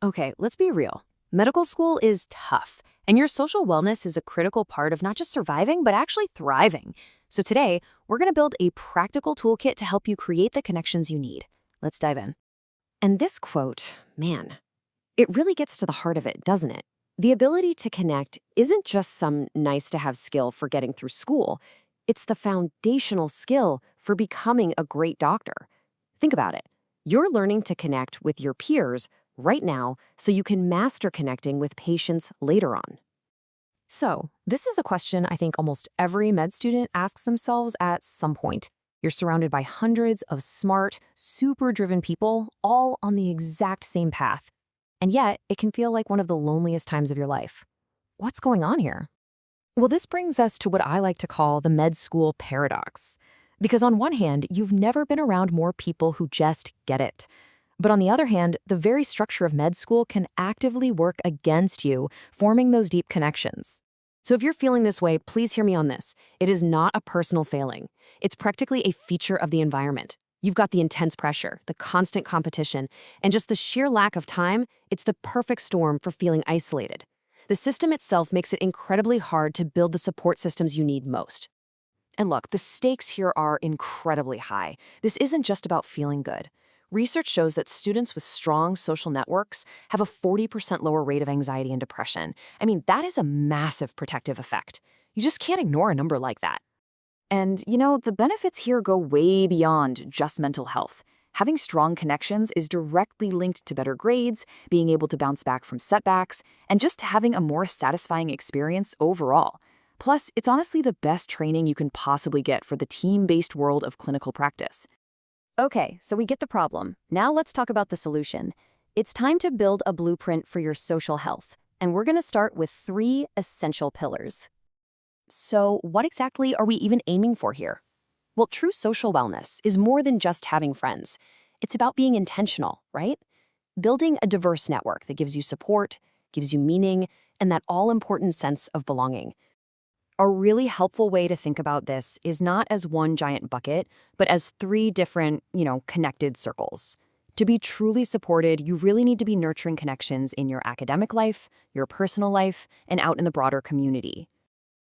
Okay, let's be real. Medical school is tough, and your social wellness is a critical part of not just surviving, but actually thriving. So today, we're going to build a practical toolkit to help you create the connections you need. Let's dive in. And this quote, man, it really gets to the heart of it, doesn't it? The ability to connect isn't just some nice to have skill for getting through school, it's the foundational skill for becoming a great doctor. Think about it. You're learning to connect with your peers right now so you can master connecting with patients later on. So, this is a question I think almost every med student asks themselves at some point. You're surrounded by hundreds of smart, super driven people, all on the exact same path. And yet, it can feel like one of the loneliest times of your life. What's going on here? Well, this brings us to what I like to call the med school paradox. Because on one hand, you've never been around more people who just get it. But on the other hand, the very structure of med school can actively work against you, forming those deep connections. So if you're feeling this way, please hear me on this. It is not a personal failing. It's practically a feature of the environment. You've got the intense pressure, the constant competition, and just the sheer lack of time. It's the perfect storm for feeling isolated. The system itself makes it incredibly hard to build the support systems you need most. And look, the stakes here are incredibly high. This isn't just about feeling good. Research shows that students with strong social networks have a 40% lower rate of anxiety and depression. I mean, that is a massive protective effect. You just can't ignore a number like that. And, the benefits here go way beyond just mental health. Having strong connections is directly linked to better grades, being able to bounce back from setbacks, and just having a more satisfying experience overall. Plus, it's honestly the best training you can possibly get for the team-based world of clinical practice. Okay, so we get the problem. Now let's talk about the solution. It's time to build a blueprint for your social health, and we're going to start with 3 essential pillars. So, what exactly are we even aiming for here? Well, true social wellness is more than just having friends. It's about being intentional, right? Building a diverse network that gives you support, gives you meaning, and that all-important sense of belonging. A really helpful way to think about this is not as one giant bucket, but as 3 different, connected circles. To be truly supported, you really need to be nurturing connections in your academic life, your personal life, and out in the broader community.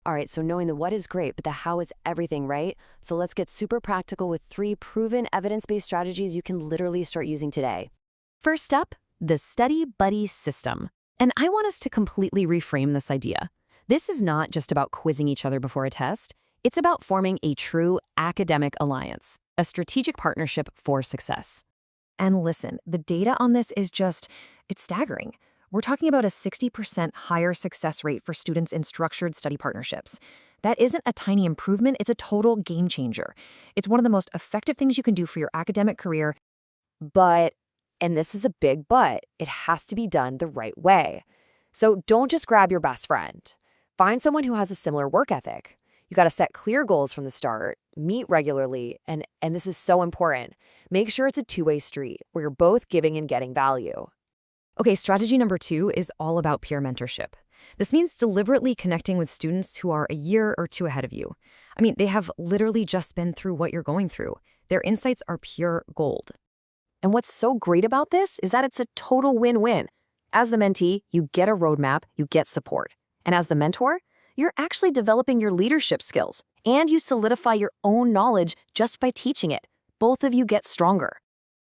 All right, so knowing the what is great, but the how is everything, right? So let's get super practical with 3 proven evidence-based strategies you can literally start using today. First up, the Study Buddy system. And I want us to completely reframe this idea. This is not just about quizzing each other before a test. It's about forming a true academic alliance, a strategic partnership for success. And listen, the data on this is it's staggering. We're talking about a 60% higher success rate for students in structured study partnerships. That isn't a tiny improvement, it's a total game changer. It's one of the most effective things you can do for your academic career, but, and this is a big but, it has to be done the right way. So don't just grab your best friend. Find someone who has a similar work ethic. You got to set clear goals from the start, meet regularly, and this is so important. Make sure it's a two-way street where you're both giving and getting value. Okay, strategy number 2 is all about peer mentorship. This means deliberately connecting with students who are a year or 2 ahead of you. I mean, they have literally just been through what you're going through. Their insights are pure gold. And what's so great about this is that it's a total win-win. As the mentee, you get a roadmap, you get support. And as the mentor, you're actually developing your leadership skills, and you solidify your own knowledge just by teaching it. Both of you get stronger.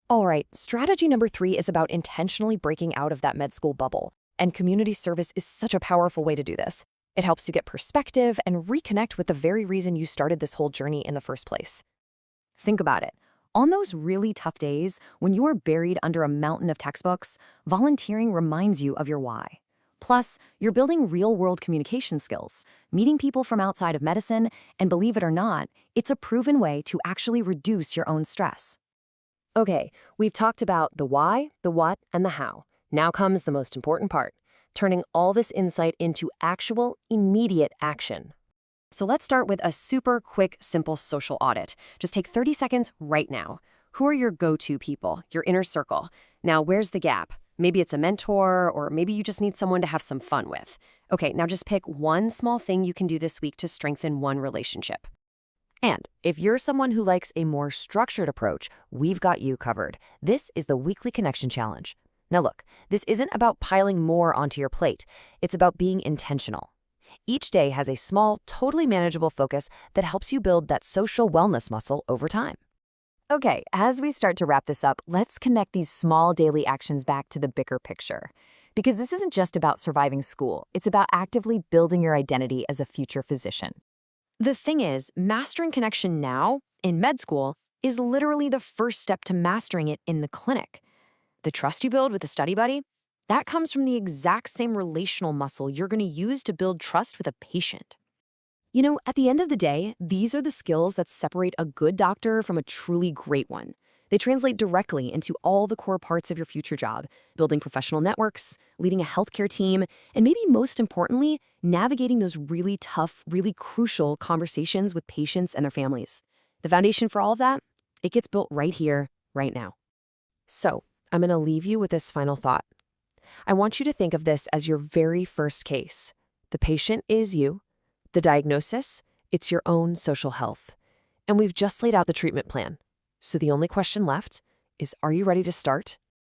All right, strategy number 3 is about intentionally breaking out of that med school bubble. And community service is such a powerful way to do this. It helps you get perspective and reconnect with the very reason you started this whole journey in the first place. Think about it. On those really tough days, when you are buried under a mountain of textbooks, volunteering reminds you of your why. Plus, you're building real-world communication skills, meeting people from outside of medicine, and believe it or not, it's a proven way to actually reduce your own stress. Okay, we've talked about the why, the what, and the how. Now comes the most important part, turning all this insight into actual, immediate action. So let's start with a super quick, simple social audit. Just take 30 seconds right now. Who are your go-to people, your inner circle? Now, where's the gap? Maybe it's a mentor, or maybe you just need someone to have some fun with. Okay, now just pick one small thing you can do this week to strengthen one relationship. And if you're someone who likes a more structured approach, we've got you covered. This is the Weekly Connection Challenge. Now look, this isn't about piling more onto your plate. It's about being intentional. Each day has a small, totally manageable focus that helps you build that social wellness muscle over time. Okay, as we start to wrap this up, let's connect these small daily actions back to the bigger picture. Because this isn't just about surviving school, it's about actively building your identity as a future physician. The thing is, mastering connection now, in med school, is literally the first step to mastering it in the clinic. The trust you build with a study buddy, that comes from the exact same relational muscle you're going to use to build trust with a patient. At the end of the day, these are the skills that separate a good doctor from a truly great one. They translate directly into all the core parts of your future job, building professional networks, leading a healthcare team, and maybe most importantly, navigating those really tough, really crucial conversations with patients and their families. The foundation for all of that, it gets built right here, right now. So, I'm going to leave you with this final thought. I want you to think of this as your very first case. The patient is you. The diagnosis, it's your own social health. And we've just laid out the treatment plan. So the only question left is, are you ready to start?